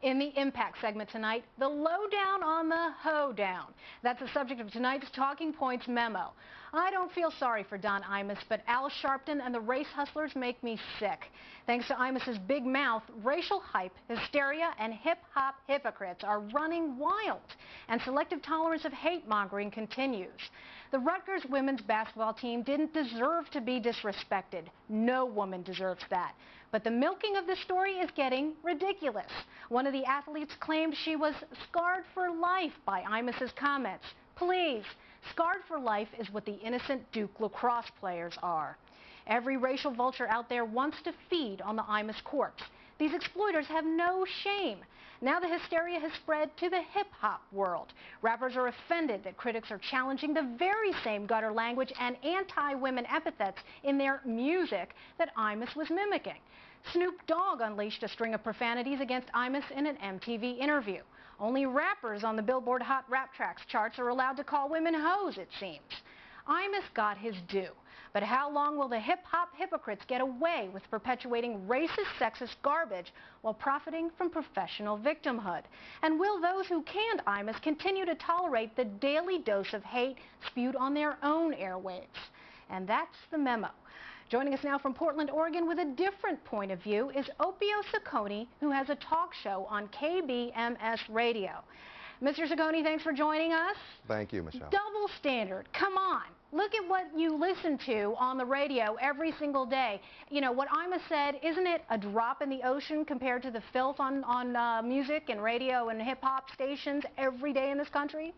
In the Impact segment tonight, the lowdown on the hoedown. That's the subject of tonight's Talking Points memo. I don't feel sorry for Don Imus, but Al Sharpton and the race hustlers make me sick. Thanks to Imus's big mouth, racial hype, hysteria, and hip-hop hypocrites are running wild, and selective tolerance of hate-mongering continues. The Rutgers women's basketball team didn't deserve to be disrespected. No woman deserves that. But the milking of the story is getting ridiculous. One of the athletes claimed she was scarred for life by Imus's comments. Please, scarred for life is what the innocent Duke lacrosse players are. Every racial vulture out there wants to feed on the Imus corpse. These exploiters have no shame. Now the hysteria has spread to the hip-hop world. Rappers are offended that critics are challenging the very same gutter language and anti-women epithets in their music that Imus was mimicking. Snoop Dogg unleashed a string of profanities against Imus in an MTV interview. Only rappers on the Billboard Hot Rap Tracks charts are allowed to call women hoes, it seems. Imus got his due. But how long will the hip-hop hypocrites get away with perpetuating racist, sexist garbage while profiting from professional victimhood? And will those who canned Imus continue to tolerate the daily dose of hate spewed on their own airwaves? And that's the memo. Joining us now from Portland, Oregon with a different point of view is Opio Ciccone, who has a talk show on KBMS Radio. Mr. Ciccone, thanks for joining us. Thank you, Michelle. Double standard. Come on. Look at what you listen to on the radio every single day. You know, what Imus said, isn't it a drop in the ocean compared to the filth on music and radio and hip-hop stations every day in this country?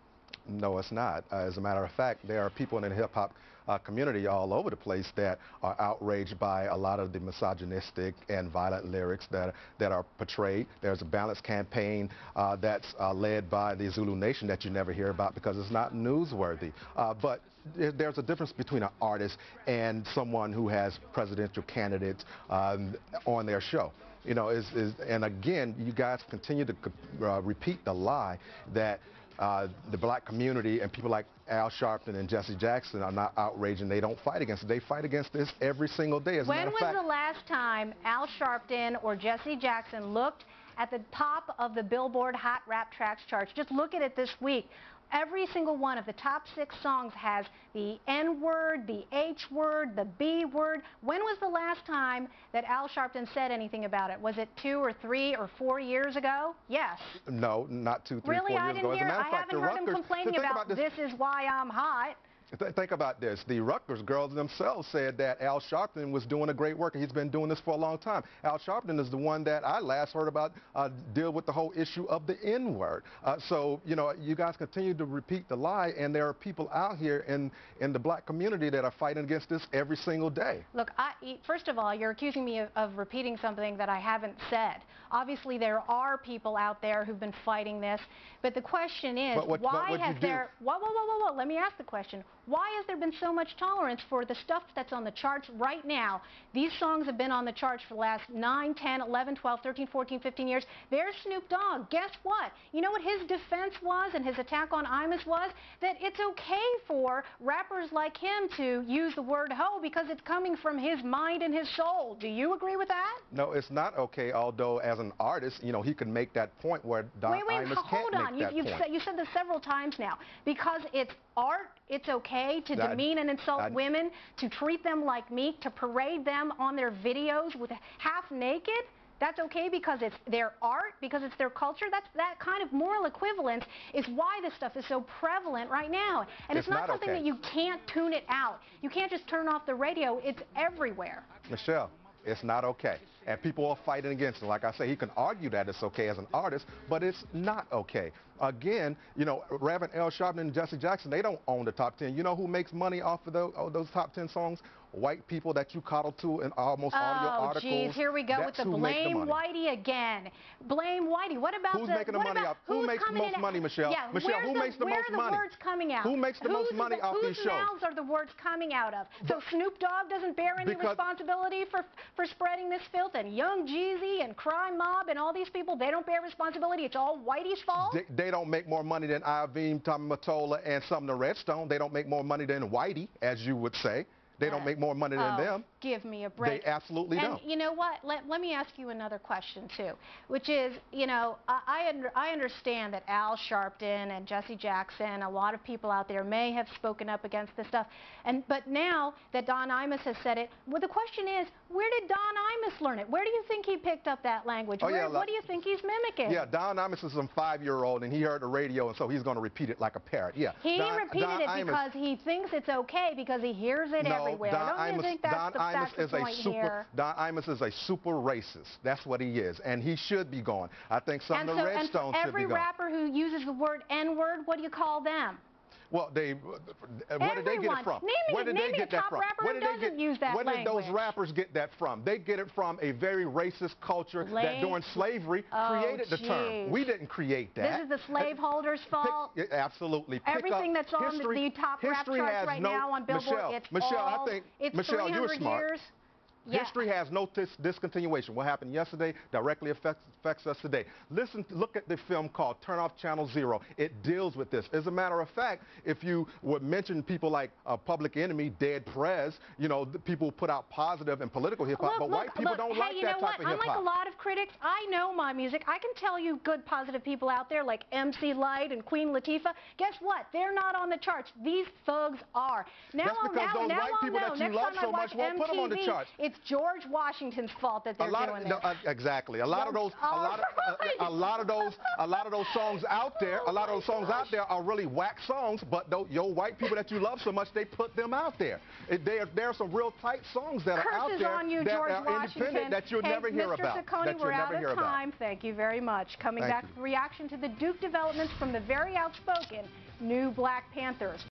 No, it's not. As a matter of fact, there are people in the hip-hop community all over the place that are outraged by a lot of the misogynistic and violent lyrics that are portrayed. There's a balance campaign that's led by the Zulu Nation that you never hear about because it's not newsworthy. But there's a difference between an artist and someone who has presidential candidates on their show. You know, and again, you guys continue to repeat the lie that the black community and people like Al Sharpton and Jesse Jackson are not outraged and they don't fight against it. They fight against this every single day. When was the last time Al Sharpton or Jesse Jackson looked at the top of the Billboard Hot Rap Tracks charts? Just look at it this week. Every single one of the top 6 songs has the N-word, the H-word, the B-word. When was the last time that Al Sharpton said anything about it? Was it 2 or 3 or 4 years ago? Yes. No, not 2, 3, really? 4 years ago. I haven't heard him complaining about this is why I'm hot. Think about this. The Rutgers girls themselves said that Al Sharpton was doing a great work, and he's been doing this for a long time. Al Sharpton is the one that I last heard about deal with the whole issue of the N-word. So, you know, you guys continue to repeat the lie, and there are people out here in the black community that are fighting against this every single day. Look, first of all, you're accusing me of repeating something that I haven't said. Obviously, there are people out there who've been fighting this, but the question is, why has there... Whoa, let me ask the question. Why has there been so much tolerance for the stuff that's on the charts right now? These songs have been on the charts for the last 9, 10, 11, 12, 13, 14, 15 years. There's Snoop Dogg. Guess what? You know what his defense was and his attack on Imus was? That it's okay for rappers like him to use the word hoe because it's coming from his mind and his soul. Do you agree with that? No, it's not okay, although as an artist, you know, he could make that point where Don Imus can't make that point. You said this several times now. Because it's art, it's okay to demean and insult women, to treat them like meat, to parade them on their videos with half naked. That's okay because it's their art, because it's their culture. That kind of moral equivalence is why this stuff is so prevalent right now. And it's not something that you can't tune it out. You can't just turn off the radio. It's everywhere. Michelle, it's not okay. And people are fighting against it. Like I say, he can argue that it's okay as an artist, but it's not okay. Again, you know, Reverend Al Sharpton and Jesse Jackson, they don't own the top 10. You know who makes money off of those top 10 songs? White people that you coddle to in almost all your articles. Oh, geez, here we go with the blame Whitey again. Blame Whitey. What about who's making the money off? Who makes the most money, Michelle? Yeah, Michelle, who makes the most money? Where are the words coming out? Who makes the most money off these shows? Whose mouths are the words coming out of? So Snoop Dogg doesn't bear any responsibility for spreading this filth, and Young Jeezy and Crime Mob and all these people, they don't bear responsibility. It's all Whitey's fault? They don't make more money than Iovine, Tommy Mottola, and Sumner Redstone. They don't make more money than Whitey, as you would say. They don't make more money than them. Give me a break. They absolutely don't. And you know what? Let me ask you another question too, which is, you know, I understand that Al Sharpton and Jesse Jackson, a lot of people out there may have spoken up against this stuff, but now that Don Imus has said it, well, the question is, where did Don Imus learn it? Where do you think he picked up that language? What do you think he's mimicking? Yeah, Don Imus is some 5-year-old, and he heard the radio, and so he's going to repeat it like a parrot. Yeah. He repeated it because he thinks it's okay because he hears it everywhere. Don't you think that's the point here? Don Imus is a super racist. That's what he is, and he should be gone. I think some of the Redstones should be gone. Every rapper who uses the word N-word, what do you call them? Well, where did they get it from? Where did they get that from? Where did those rappers get that from? They get it from a very racist culture that during slavery created the term. We didn't create that. This is the slaveholders' fault? Absolutely. Everything that's on the top rap charts right now on Billboard, it's 300 years. Yeah. History has no discontinuation. What happened yesterday directly affects us today. Look at the film called Turn Off Channel Zero. It deals with this. As a matter of fact, if you would mention people like Public Enemy, Dead Prez, you know, people put out positive and political hip-hop, but white people don't like that type of hip-hop. Unlike a lot of critics, I know my music. I can tell you good positive people out there like MC Lyte and Queen Latifah. Guess what? They're not on the charts. These thugs are. That's because those white people that you love so much won't put them on the charts. It's George Washington's fault that they're doing this. Exactly. A lot of those songs out there, are really whack songs, but your white people that you love so much, they put them out there. There are some real tight songs that are out there on you, that George are Washington. independent that you'll never hear about. Mr. Ciccone, we're out of time. Thank you very much. Coming back, reaction to the Duke developments from the very outspoken new Black Panthers.